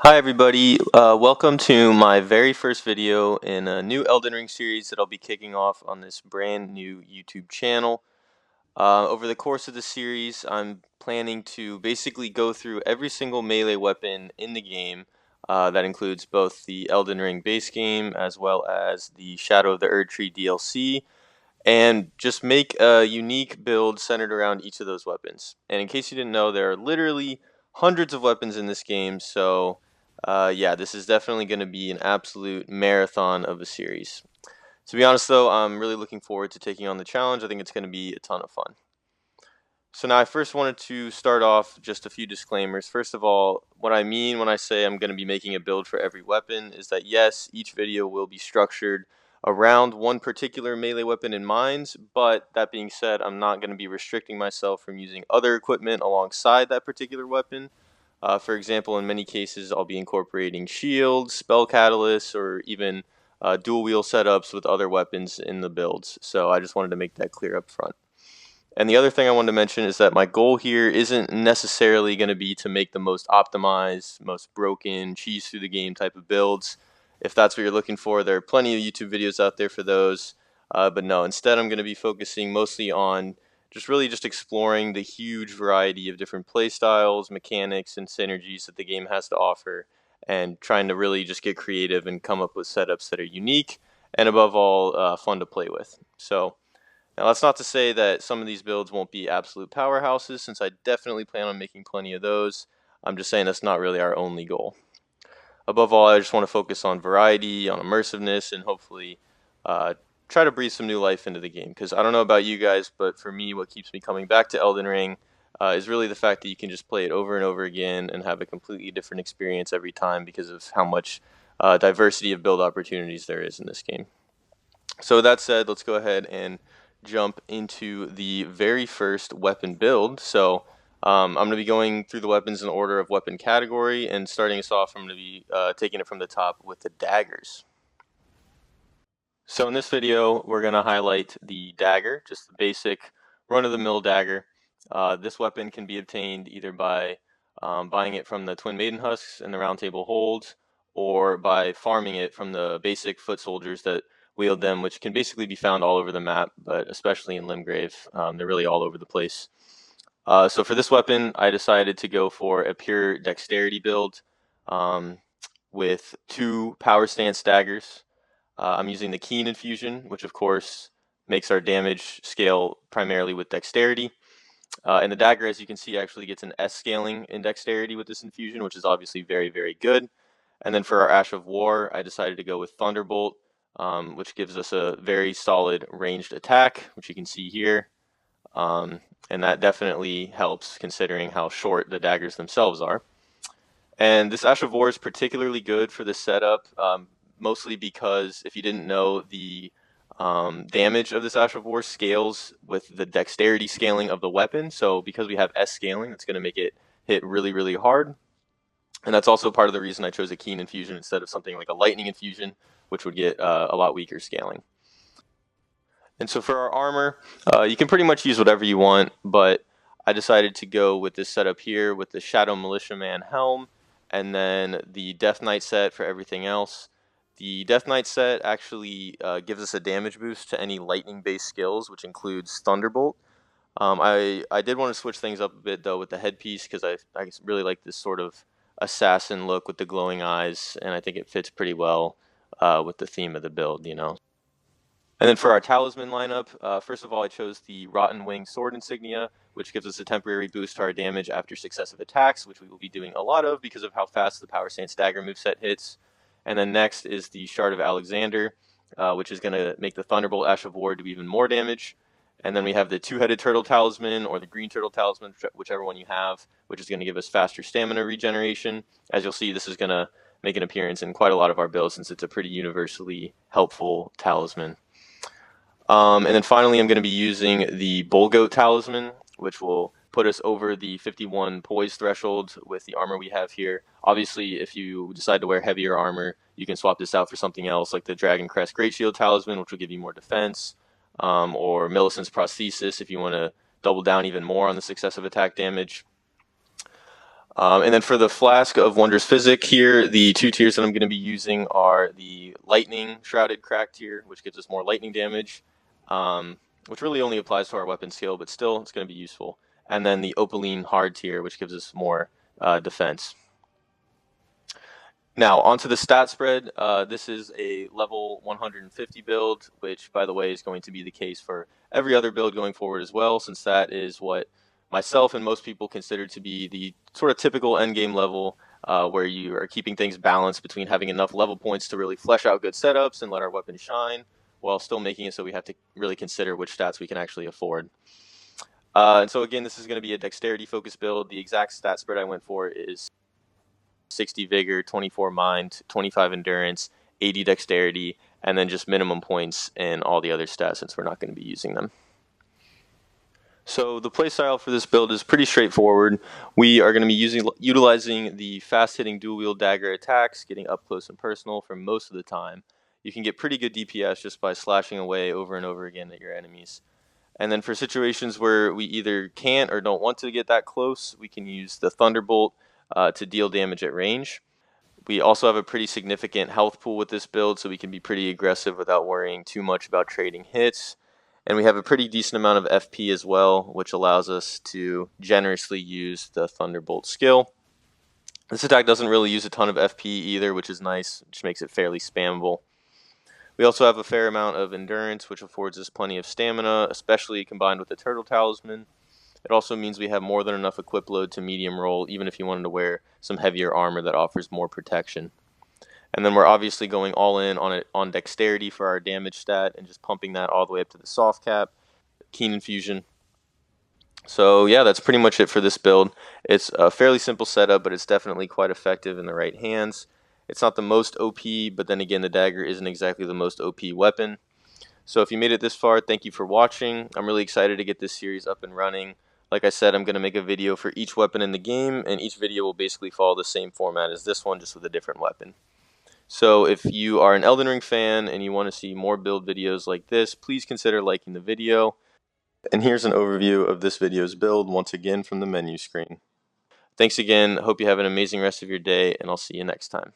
Hi everybody, welcome to my very first video in a new Elden Ring series that I'll be kicking off on this brand new YouTube channel. Over the course of the series, I'm planning to basically go through every single melee weapon in the game. That includes both the Elden Ring base game as well as the Shadow of the Erdtree DLC, and just make a unique build centered around each of those weapons. And in case you didn't know, there are literally hundreds of weapons in this game, so yeah, this is definitely going to be an absolute marathon of a series. To be honest though, I'm really looking forward to taking on the challenge. I think it's going to be a ton of fun. So now I first wanted to start off just a few disclaimers. First of all, what I mean when I say I'm going to be making a build for every weapon is that yes, each video will be structured around one particular melee weapon in mind, but that being said, I'm not going to be restricting myself from using other equipment alongside that particular weapon. For example, in many cases, I'll be incorporating shields, spell catalysts, or even dual wheel setups with other weapons in the builds. So I just wanted to make that clear up front. And the other thing I wanted to mention is that my goal here isn't necessarily going to be to make the most optimized, most broken, cheese through the game type of builds. If that's what you're looking for, there are plenty of YouTube videos out there for those. But no, instead I'm going to be focusing mostly on just exploring the huge variety of different playstyles, mechanics, and synergies that the game has to offer, and trying to really just get creative and come up with setups that are unique and above all fun to play with. So now, that's not to say that some of these builds won't be absolute powerhouses, since I definitely plan on making plenty of those. I'm just saying that's not really our only goal. Above all, I just want to focus on variety, on immersiveness, and hopefully try to breathe some new life into the game. Because I don't know about you guys, but for me, what keeps me coming back to Elden Ring is really the fact that you can just play it over and over again and have a completely different experience every time because of how much diversity of build opportunities there is in this game. So with that said, let's go ahead and jump into the very first weapon build. So I'm going to be going through the weapons in order of weapon category, and starting us off, I'm going to be taking it from the top with the daggers. So in this video, we're going to highlight the dagger, just the basic run-of-the-mill dagger. This weapon can be obtained either by buying it from the Twin Maiden Husks and the Round Table Holds, or by farming it from the basic foot soldiers that wield them, which can basically be found all over the map, but especially in Limgrave. They're really all over the place. So for this weapon, I decided to go for a pure dexterity build um, with 2 power stance daggers. I'm using the Keen Infusion, which of course makes our damage scale primarily with dexterity. And the dagger, as you can see, actually gets an S scaling in dexterity with this infusion, which is obviously very, very good. And then for our Ash of War, I decided to go with Thunderbolt, which gives us a very solid ranged attack, which you can see here. And that definitely helps considering how short the daggers themselves are. And this Ash of War is particularly good for this setup, mostly because if you didn't know, the damage of this Ash of War scales with the dexterity scaling of the weapon. So because we have S scaling, it's going to make it hit really, really hard. And that's also part of the reason I chose a Keen Infusion instead of something like a Lightning Infusion, which would get a lot weaker scaling. And so for our armor, you can pretty much use whatever you want, but I decided to go with this setup here with the Shadow Militiaman helm, and then the Death Knight set for everything else. The Death Knight set actually gives us a damage boost to any lightning-based skills, which includes Thunderbolt. I did want to switch things up a bit, though, with the headpiece, because I really like this sort of assassin look with the glowing eyes, and I think it fits pretty well with the theme of the build, you know. And then for our talisman lineup, first of all, I chose the Rotten Wing Sword Insignia, which gives us a temporary boost to our damage after successive attacks, which we will be doing a lot of because of how fast the Power Stance Dagger moveset hits. And then next is the Shard of Alexander, which is going to make the Thunderbolt Ash of War do even more damage. And then we have the Two-Headed Turtle Talisman, or the Green Turtle Talisman, whichever one you have, which is going to give us faster stamina regeneration. As you'll see, this is going to make an appearance in quite a lot of our builds since it's a pretty universally helpful talisman. And then finally, I'm going to be using the Bull Goat Talisman, which will put us over the 51 poise threshold with the armor we have here. Obviously, if you decide to wear heavier armor, you can swap this out for something else, like the Dragon Crest Great Shield Talisman, which will give you more defense, or Millicent's Prosthesis if you want to double down even more on the successive attack damage. And then for the Flask of Wondrous Physic here, the two tiers that I'm going to be using are the Lightning Shrouded Crack tier, which gives us more lightning damage, which really only applies to our weapon skill, but still it's going to be useful. And then the Opaline Hard tier, which gives us more defense. Now, onto the stat spread. This is a level 150 build, which, by the way, is going to be the case for every other build going forward as well, since that is what myself and most people consider to be the sort of typical endgame level, where you are keeping things balanced between having enough level points to really flesh out good setups and let our weapon shine, while still making it so we have to really consider which stats we can actually afford. And so again, this is going to be a dexterity focused build. The exact stat spread I went for is 60 vigor, 24 mind, 25 endurance, 80 dexterity, and then just minimum points and all the other stats since we're not going to be using them. So the playstyle for this build is pretty straightforward. We are going to be utilizing the fast-hitting dual-wield dagger attacks, getting up close and personal for most of the time. You can get pretty good DPS just by slashing away over and over again at your enemies. And then for situations where we either can't or don't want to get that close, we can use the Thunderbolt to deal damage at range. We also have a pretty significant health pool with this build, so we can be pretty aggressive without worrying too much about trading hits. And we have a pretty decent amount of FP as well, which allows us to generously use the Thunderbolt skill. This attack doesn't really use a ton of FP either, which is nice, which makes it fairly spammable. We also have a fair amount of endurance, which affords us plenty of stamina, especially combined with the Turtle Talisman. It also means we have more than enough equip load to medium roll, even if you wanted to wear some heavier armor that offers more protection. And then we're obviously going all in on dexterity for our damage stat and just pumping that all the way up to the soft cap, keen infusion. So yeah, that's pretty much it for this build. It's a fairly simple setup, but it's definitely quite effective in the right hands. It's not the most OP, but then again, the dagger isn't exactly the most OP weapon. So if you made it this far, thank you for watching. I'm really excited to get this series up and running. Like I said, I'm going to make a video for each weapon in the game, and each video will basically follow the same format as this one, just with a different weapon. So if you are an Elden Ring fan and you want to see more build videos like this, please consider liking the video. And here's an overview of this video's build once again from the menu screen. Thanks again. Hope you have an amazing rest of your day, and I'll see you next time.